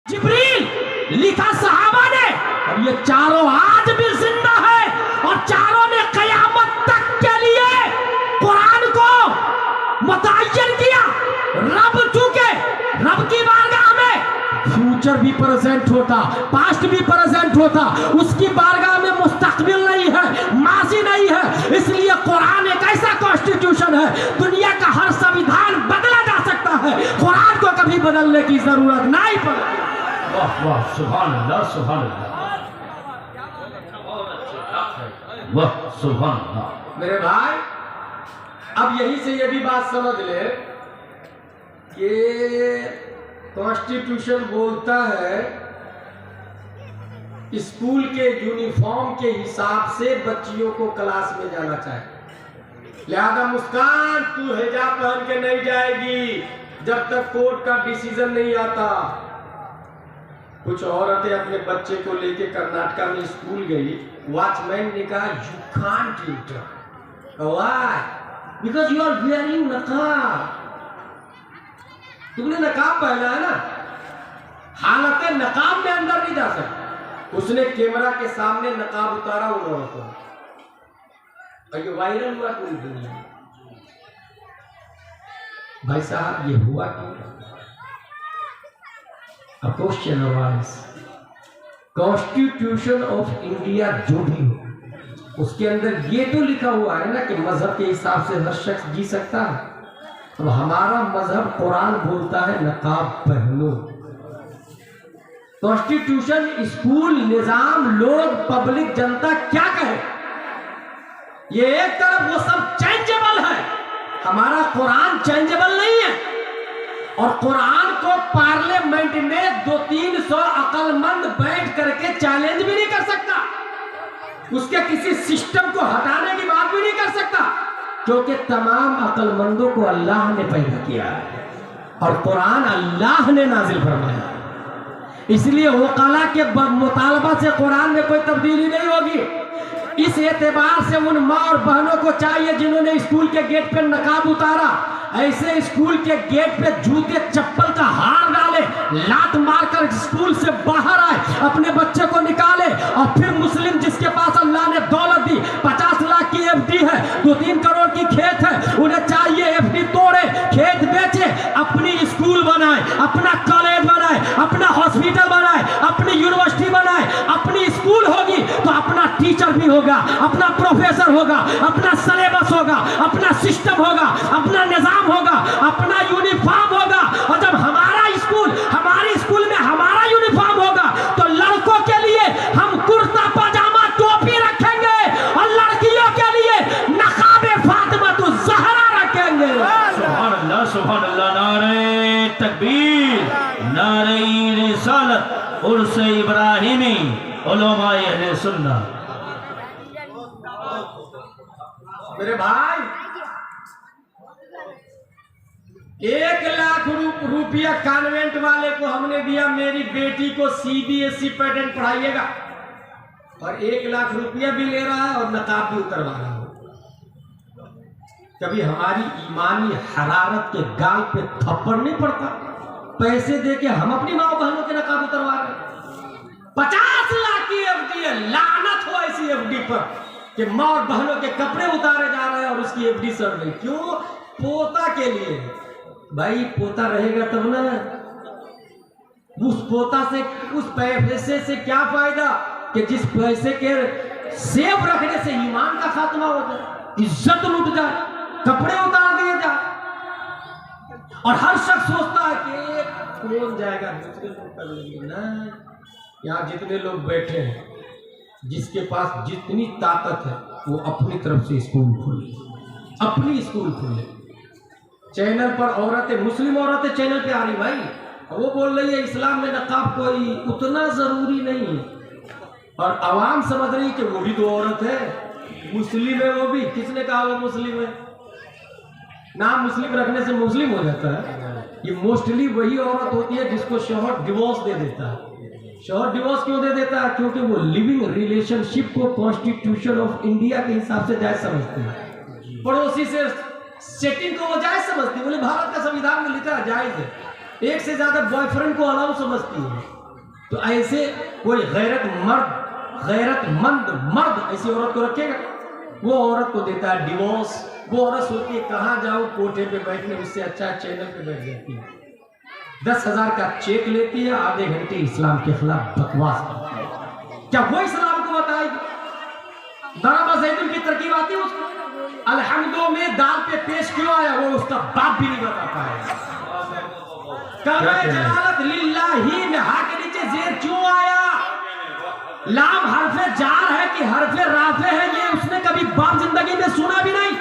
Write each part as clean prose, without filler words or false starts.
जिब्रील लिखा सहाबा ने, और ये चारों आज भी जिंदा है और चारों ने कयामत तक के लिए कुरान को मुतय्यन किया। रब चूंकि रब की बारगाह में फ्यूचर भी प्रेजेंट होता, पास्ट भी प्रेजेंट होता, उसकी बारगाह में मुस्तकबिल नहीं है, माजी नहीं है। इसलिए कुरान एक ऐसा कॉन्स्टिट्यूशन है, दुनिया का हर संविधान बदला जा सकता है, कुरान को कभी बदलने की जरूरत नहीं पड़ती। वाह वाह, सुभान अल्लाह, सुभान अल्लाह, वाह सुभान अल्लाह। मेरे भाई, अब यही से ये भी बात समझ ले कि कॉन्स्टिट्यूशन बोलता है स्कूल के यूनिफॉर्म के हिसाब से बच्चियों को क्लास में जाना चाहिए। लिहाजा मुस्कान, तू हिजाब पहन के नहीं जाएगी जब तक कोर्ट का डिसीजन नहीं आता। कुछ औरतें अपने बच्चे को लेके कर्नाटका में स्कूल गई, वॉचमैन ने कहा you can't enter. Why? Because you are wearing niqab. तुमने नकाब पहना है ना, हालत नकाब में अंदर नहीं जा सकते। उसने कैमरा के सामने नकाब उतारा उन औरतों ने, और ये वायरल हुआ पूरी दुनिया में। भाई साहब, ये हुआ क्यों? A question arises, constitution of India जो भी हो, उसके अंदर ये तो लिखा हुआ है ना कि मजहब के हिसाब से हर शख्स जी सकता है। अब हमारा मजहब कुरान बोलता है नकाब पहनो। कॉन्स्टिट्यूशन, स्कूल, निजाम, लोग, पब्लिक, जनता क्या कहे, ये एक तरफ वो सब चेंजेबल है, हमारा कुरान चेंजेबल नहीं है। और कुरान को पार्लियामेंट में 200-300 अक्लमंद बैठ करके चैलेंज भी नहीं कर सकता, उसके किसी सिस्टम को हटाने की बात भी नहीं कर सकता, क्योंकि तमाम अक्लमंदों को अल्लाह ने पैदा किया है और कुरान अल्लाह ने नाजिल फरमाया। इसलिए वकाला के मुतालबा से कुरान में कोई तब्दीली नहीं होगी। इस एतबार से उन माँ और बहनों को चाहिए जिन्होंने स्कूल के गेट पर नकाब उतारा, ऐसे स्कूल के गेट पे जूते चप्पल का हार डाले, लात मारकर स्कूल से बाहर आए, अपने बच्चे को निकाले, और फिर मुस्लिम जिसके पास अल्लाह ने दौलत दी, 50 लाख की एफडी है, 2-3 करोड़ की खेत है, उन्हें चाहिए एफडी तोड़े, खेत बेचे, अपनी स्कूल बनाए, अपना कॉलेज बनाए, अपना हॉस्पिटल बनाए, अपनी यूनिवर्सिटी बनाए। अपनी स्कूल होगी तो अपना टीचर भी होगा, अपना प्रोफेसर होगा, अपना सिलेबस होगा, अपना सिस्टम होगा, अपना निजाम होगा, अपना यूनिफॉर्म होगा। और जब हमारा स्कूल, हमारी स्कूल में हमारा यूनिफॉर्म होगा तो लड़कों के लिए हम कुर्ता पजामा टोपी रखेंगे और लड़कियों के लिए नकाबे फातिमा ज़हरा रखेंगे। सुभान अल्लाह, सुभान अल्लाह, नारे तकबीर, नारे रिसालत, उर्स इब्राहिमी, उलमाए अहले सुन्नत। मेरे भाई, 1 लाख रुपया कॉन्वेंट वाले को हमने दिया, मेरी बेटी को CBSE पैटर्न पढ़ाइएगा, और 1 लाख रुपया भी ले रहा है और नकाब भी उतरवा रहा है। कभी हमारी ईमानी हरारत के गाल पे थप्पड़ नहीं पड़ता? पैसे दे के हम अपनी माँ बहनों के नकाब उतरवा रहे हैं। 50 लाख की एफडी है, लानत हो ऐसी एफडी पर कि माँ और बहनों के कपड़े उतारे जा रहे हैं और उसकी एफडी सड़ गई। क्यों? पोता के लिए। भाई पोता रहेगा तब ना, उस पोता से, उस पैसे से क्या फायदा कि जिस पैसे के सेव रखने से ईमान का खात्मा हो जाए, इज्जत लूट जाए, कपड़े उतार दिए जाए। और हर शख्स सोचता है कि कौन जाएगा, दूसरे लोग कर लेंगे ना। यहाँ जितने लोग बैठे हैं, जिसके पास जितनी ताकत है वो अपनी तरफ से स्कूल खोले, अपनी स्कूल खोले। चैनल पर औरतें, मुस्लिम औरतें चैनल पे आ रही भाई, और वो बोल रही है इस्लाम में नकाब कोई उतना जरूरी नहीं है, और आवाम समझ रही कि वो भी तो औरत है, मुस्लिम है वो भी। किसने कहा वो मुस्लिम है? नाम मुस्लिम रखने से मुस्लिम हो जाता है? ये मोस्टली वही औरत होती है जिसको शौहर डिवोर्स दे देता है। शौहर डिवोर्स क्यों दे देता है? क्योंकि वो लिविंग रिलेशनशिप को कॉन्स्टिट्यूशन ऑफ इंडिया के हिसाब से जायज समझते हैं। पड़ोसी से सेटिंग को वो जायज समझती है, बोले भारत का संविधान में लिखा है जायज है। ایک سے زیادہ بوائے فرینڈ کو الاؤ سمجھتی ہے. تو ایسے کوئی غیرت مند مرد ایسی عورت کو رکھے گا؟ وہ عورت کو دیتا ہے ڈیورس. وہ عورت سوچتی ہے کہاں جاؤ کوٹھے پہ بیٹھنے، اس سے اچھا چینل پہ بیٹھ جاتی ہے. 10,000 کا چیک لیتی ہے، آدھے گھنٹے اسلام کے خلاف بکواس کرتی ہے. کیا وہ اسلام کو بتائے گی؟ ضرب زیدن کی ترکیب آتی ہے اس کو. الحمدوں میں دال پہ پیش کیوں آیا وہ اس کا باپ بھی نہیں بتا پائے. کعبہ جلالت للہ ہی میں ہا کے نیچے زیر کیوں آیا؟ لام حرف جار ہے کہ حرف رافع ہے، یہ اس نے کبھی باپ زندگی میں سنا بھی نہیں،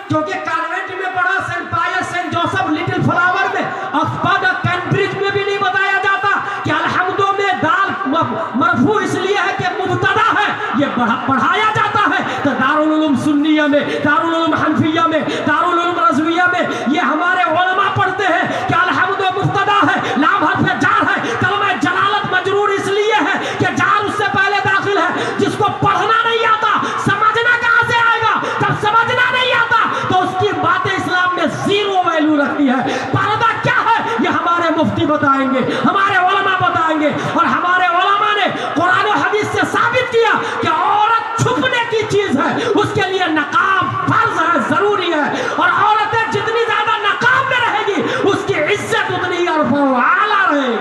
کیونکہ کانوینٹ میں پڑھا، سینٹ پائس، سینٹ جوسف، لٹل فلاور میں، آکسفورڈ اور کیمبرج میں بھی نہیں بتایا جاتا کہ الحمدوں میں دال مرفوع اس لیے ہے کہ مبتدا ہے. یہ پڑھایا جاتا ہے تو دارالعلوم سنیہ میں، دارالعلوم حنفیہ میں، دارالعلوم رضویہ میں یہ ہمارے علماء پڑھتے ہیں کہ الحمد مبتدا ہے، لام حرف جار ہے. کلمہ جلالت مجرور اس لیے ہے کہ جار اس سے پہلے داخل ہے. جس کو پڑھنا نہیں آتا سمجھنا کہاں سے آئے گا؟ جب سمجھنا نہیں آتا تو اس کی باتیں اسلام میں زیرو ویلیو رکھتی ہے. پردہ کیا ہے یہ ہمارے مفتی بتائیں گے، ہمارے علماء بتائیں گے. اور ہمارے علماء نے قرآن و حدیث سے ثابت کیا کہ عورت چھپنے کی چیز ہے، اس کے لیے نقاب فرض ہے، ضروری ہے. اور عورتیں جتنی زیادہ نقاب میں رہے گی اس کی عزت اتنی عرفہ و اعلیٰ رہے گی.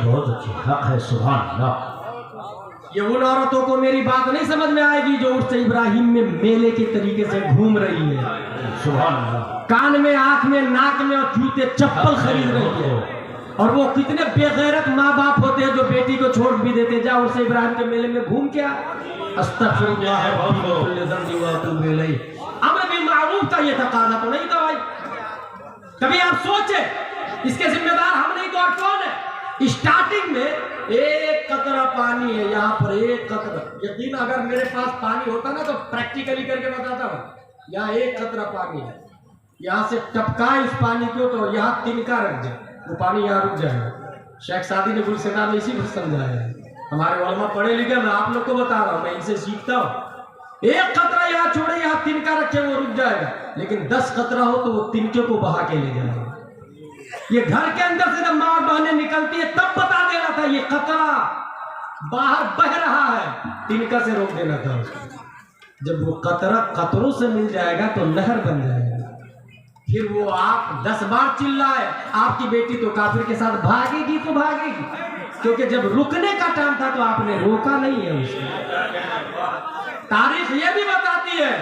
بہت اچھی حق ہے. سبحان اللہ. یہ ان عورتوں کو میری بات نہیں سمجھ میں آئے گی جو عرس ابراہیم میں میلے کے طریقے سے گھوم رہی ہے. سبحان اللہ. کان میں، آنکھ میں، ناک میں اور جوتے چپل خرید رہی ہے. اور وہ کتنے بے غیرت ماں باپ ہوتے ہیں جو بیٹی کو چھوڑ بھی دیتے. جا عرس ابراہیم کے میلے میں گھوم کیا. استغفر اللہ ربی من کل ذنب واتوب الیہ. امر بالمعروف کا یہ تقاضا تو نہیں تھا بھائی. کبھی آپ سوچے اس کے ذمہ دار ہم نہیں تو اور کون ہے؟ اسٹارٹنگ میں ایک قطرہ پانی ہے، یہاں پر ایک قطرہ. یقین اگر میرے پاس پانی ہوتا نا تو پریکٹیکلی کر کے بتاتا ہوں. یہاں ایک قطرہ پانی ہے، یہاں سے ٹپکائے اس پانی کو تو یہاں تنکا رکھ جائے، وہ پانی یہاں رک جائے گا. شیخ سعدی نے گلسنا میں اسی کو سمجھایا ہے. ہمارے علماء پڑھے لکھے، میں آپ لوگ کو بتا رہا ہوں، میں ان سے سیکھتا ہوں. ایک قطرہ یہاں چھوڑے، یہاں تنکا رکھے، وہ رک جائے گا. لیکن 10 قطرہ ہو تو وہ تنکے کو بہا کے لے جائے گا. یہ گھر کے اندر سے جب ماں اور بہنیں نکلتی ہے تب بتا دینا تھا یہ قطرہ باہر بہ رہا ہے، تنکا سے روک دینا تھا اس کو. جب وہ قطرہ قطروں سے مل جائے گا تو نہر بن جائے گا. پھر وہ آپ 10 بار چلائے، آپ کی بیٹی تو کافر کے ساتھ بھاگے گی تو بھاگے گی، کیونکہ جب رکنے کا ٹائم تھا تو آپ نے روکا نہیں ہے اسے. تاریخ یہ بھی بتاتی ہے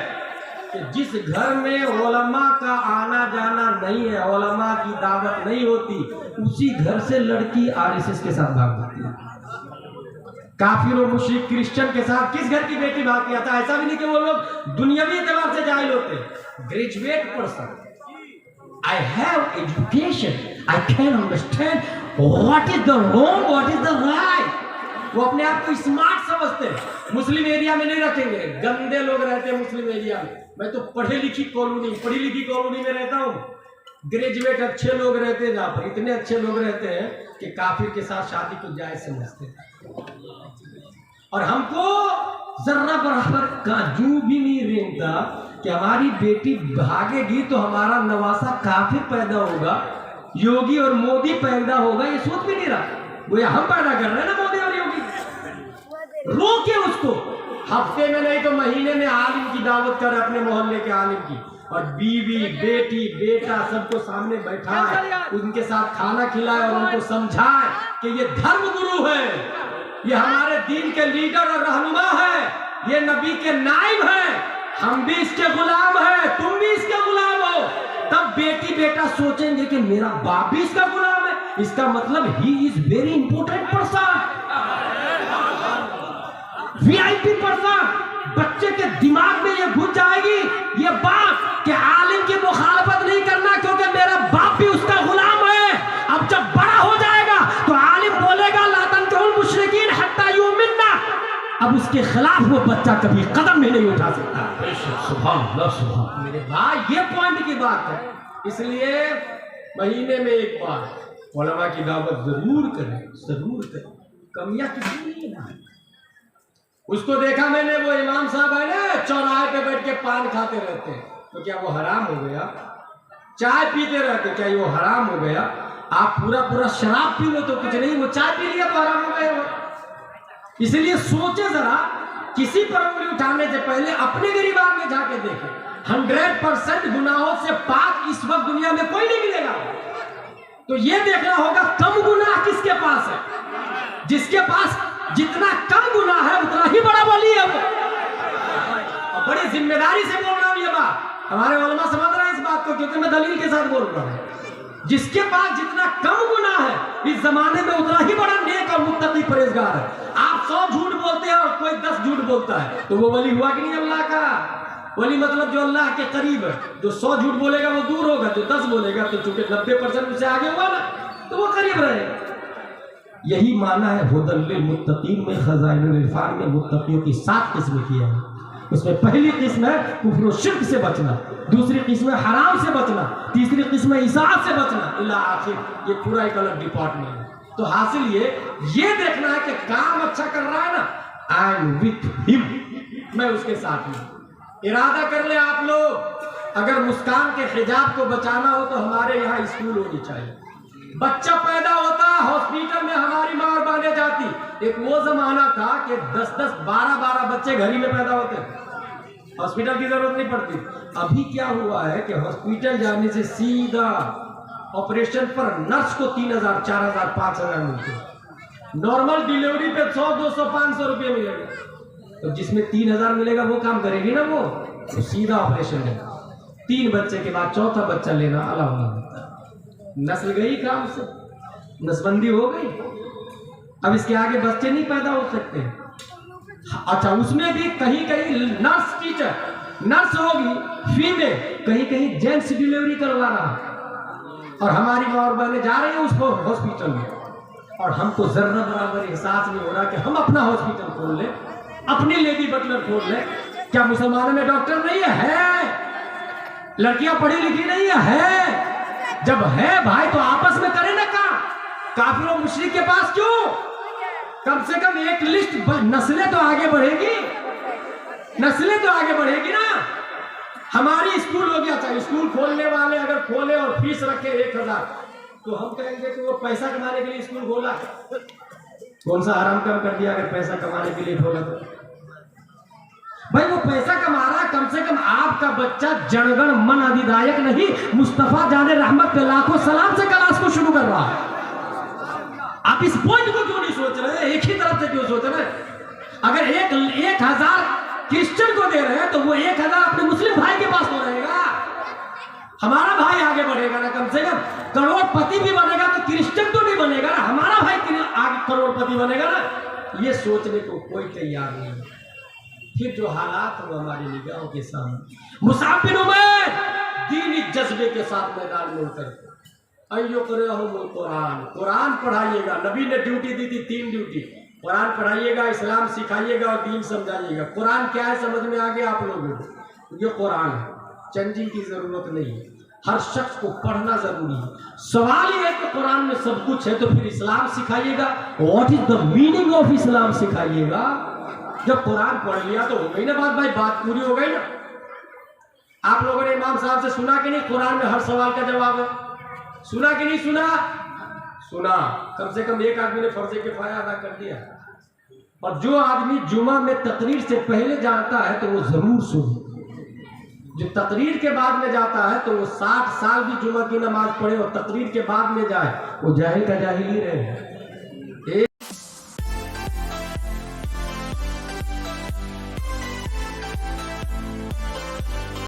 کہ جس گھر میں علماء کا آنا جانا نہیں ہے، علماء کی دعوت نہیں ہوتی، اسی گھر سے لڑکی RSS کے ساتھ بھاگ جاتی ہے. کافر و مشرک کرسچن کے ساتھ کس گھر کی بیٹی بھاگتی آتا؟ ایسا بھی نہیں کہ وہ لوگ دنیاوی اعتبار سے جاہل ہوتے. Graduate person, I have education, I can understand what is the wrong, what is the right. وہ اپنے آپ کو اسمارٹ سمجھتے ہیں. مسلم ایریا میں نہیں رکھیں گے، گندے لوگ رہتے ہیں مسلم ایریا میں. میں تو پڑھی لکھی کالونی میں رہتا ہوں. گریجویٹ اچھے لوگ رہتے ہیں جہاں پر، اتنے اچھے لوگ رہتے ہیں کہ کافر کے ساتھ شادی کو جائز سمجھتے ہیں. اور ہم کو ذرہ برابر کاجو بھی نہیں رینگتا کہ ہماری بیٹی بھاگے گی تو ہمارا نواسا کافر پیدا ہوگا، یوگی اور مودی پیدا ہوگا. یہ سوچ بھی نہیں رہا. وہ ہم پیدا کر رہے ہیں نا مودی اور یوگی. روکے اس کو. ہفتے میں نہیں تو مہینے میں عالم کی دعوت کر اپنے محلے کے عالم کی، اور بیوی بیٹی بیٹا سب کو سامنے بیٹھائے، ان کے ساتھ کھانا کھلائے اور ان کو سمجھائے کہ یہ دھرم گرو ہے، یہ ہمارے دین کے لیڈر اور رہنما ہے، یہ نبی کے نائب ہیں، ہم بھی اس کے غلام ہیں، تم بھی اس کے غلام ہو. تب بیٹی بیٹا سوچیں گے کہ میرا باپ بھی اس کا غلام ہے. اس کا مطلب he is very important person, VIP person. بچے کے دماغ میں یہ گھس جائے گی یہ بات کہ عالم کی مخالفت نہیں کرنا کیونکہ میرا باپ بھی اس کا غلام ہے. اب جب بڑا ہو جائے گا تو عالم بولے گا لا تنکحوا المشرکین حتی یؤمنوا. اب اس کے خلاف وہ بچہ کبھی قدم بھی نہیں اٹھا سکتا. سبحان اللہ سبحان. میرے بھائی یہ پوائنٹ کی بات ہے. اس لیے مہینے میں ایک بار علماء کی دعوت ضرور کریں، ضرور کریں. کمیاں کسی نہیں ہے. اس کو دیکھا میں نے، وہ امام صاحب ہے نا چوراہے پہ بیٹھ کے پان کھاتے رہتے ہیں، تو کیا وہ حرام ہو گیا؟ चाय पीते रहते, क्या वो हराम हो गया? आप पूरा पूरा शराब पी लो तो कुछ नहीं, वो चाय पी लिया तो हराम हो गया वो। इसलिए सोचे जरा, किसी पर उंगली उठाने से पहले अपने गिरबान में जाके देखें। 100% गुनाहों से पाक इस वक्त दुनिया में कोई नहीं मिलेगा। तो ये देखना होगा कम गुनाह किसके पास है। जिसके पास जितना कम गुनाह है उतना ही बड़ा वली है वो। और बड़ी जिम्मेदारी से बोल रहा हूं ये बात, हमारे उलमा समझ रहे हैं इस बात को, क्योंकि मैं दलील के साथ बोल रहा हूं। जिसके पास जितना कम गुनाह है इस जमाने में उतना ही बड़ा नेक और मुत्तकी परहेजगार है। आप 100 झूठ बोलते हैं और कोई 10 झूठ बोलता है, तो वो वली हुआ कि नहीं अल्लाह का? वली मतलब जो अल्लाह के करीब है। जो 100 झूठ बोलेगा वो दूर होगा, जो 10 बोलेगा तो चूंकि 90% उससे आगे हुआ ना, तो वो करीब रहेगा। यही माना है हुदल लिल मुत्तकीन में, खज़ाइनुल इरफान में मुत्तकियों की 7 किस्में किया है। उसमें पहली किस्म है कुफ्र और शिर्क से बचना, दूसरी किस्म है हराम से बचना, तीसरी किस्म है इसाअत से बचना, इला आखिर। ये पूरा एक अलग डिपार्टमेंट है। तो हासिल ये देखना है कि काम अच्छा कर रहा है ना, आई एम विथ हिम, मैं उसके साथ हूं। इरादा कर ले आप लोग, अगर मुस्कान के हिजाब को बचाना हो तो हमारे यहाँ स्कूल होनी चाहिए। बच्चा पैदा होता हॉस्पिटल में हमारी मार बांधे जाती। एक वो जमाना था कि 10-10, 12-12 बच्चे घर ही में पैदा होते, हॉस्पिटल की जरूरत नहीं पड़ती। अभी क्या हुआ है कि हॉस्पिटल जाने से सीधा ऑपरेशन पर नर्स को 3,000, 4,000, 5,000 मिलते। नॉर्मल डिलीवरी पे 100, 200, 500 रुपये मिलेगा। तो जिसमें 3,000 मिलेगा वो काम करेगी ना वो, तो सीधा ऑपरेशन है। 3 बच्चे के बाद चौथा बच्चा लेना अलाउ नहीं। नस्ल गई काम से, नसबंदी हो गई। अब इसके आगे बच्चे नहीं पैदा हो सकते। अच्छा, उसमें भी कहीं कहीं नर्स टीचर, नर्स होगी फीमेल, कहीं कहीं जेंट्स डिलीवरी करवा रहा, और हमारी माँ और बहनें जा रही है उस हॉस्पिटल में, और हमको जर्रा बराबर एहसास नहीं हो रहा कि हम अपना हॉस्पिटल खोल ले, अपनी लेडी बटलर खोल ले। क्या मुसलमानों में डॉक्टर नहीं है? लड़कियां पढ़ी लिखी नहीं है? जब है भाई तो आपस में करें ना काम। काफिर और मुशरिक के पास क्यों? कम से कम एक लिस्ट, नस्लें तो आगे बढ़ेगी, नस्लें तो आगे बढ़ेगी ना। हमारी स्कूल हो गया था, स्कूल खोलने वाले अगर खोले और फीस रखे 1,000, तो हम कहेंगे कि वो पैसा कमाने के लिए स्कूल खोला। कौन सा हराम काम कर दिया अगर पैसा कमाने के लिए खोला? तो भाई वो पैसा कमा रहा, कम से कम आपका बच्चा जनगण मन अधिदायक नहीं, मुस्तफा जाने रहमत पे लाखों सलाम से क्लास को शुरू कर रहा है। आप इस पॉइंट को क्यों नहीं सोच रहे? एक ही तरफ से क्यों सोच रहे? अगर 1,000 क्रिश्चियन को दे रहे हैं तो वो 1,000 अपने मुस्लिम भाई के पास तो रहेगा। हमारा भाई आगे बढ़ेगा ना, कम से कम करोड़पति भी बनेगा तो क्रिश्चियन तो नहीं बनेगा ना, हमारा भाई आगे करोड़पति बनेगा ना। ये सोचने को कोई तैयार नहीं है। फिर जो हालात वो हमारी निगाहों के सामने, मुसाब बिन उमैर दीनी जज्बे के साथ मैदान में उतर, अय्यो करहुमुल कुरान, कुरान पढ़ाइएगा। नबी ने ड्यूटी दी थी, 3 ड्यूटी, कुरान पढ़ाइएगा, इस्लाम सिखाइएगा और दीन समझाइएगा। कुरान क्या है समझ में आ गया आप लोगों को? ये कुरान है, चेंजिंग की जरूरत नहीं है। हर शख्स को पढ़ना जरूरी है। सवाल ये है कि कुरान में सब कुछ है तो फिर इस्लाम सिखाइएगा, what is the meaning of Islam सिखाइएगा। जब कुरान पढ़ लिया तो हो गई ना बात, भाई बात पूरी हो गई ना। आप लोगों ने इमाम साहब से सुना कि नहीं कुरान में हर सवाल का जवाब है? सुना कि नहीं सुना? सुना। कम से कम एक आदमी ने फर्ज किफाया अदा कर दिया। और जो आदमी जुमा में तकरीर से पहले जाता है तो वो जरूर सुने। जो तकरीर के बाद में जाता है तो वो 60 साल भी जुमा की नमाज पढ़े और तकरीर के बाद में जाए, वो जाहिल का जाहिल ही रहे।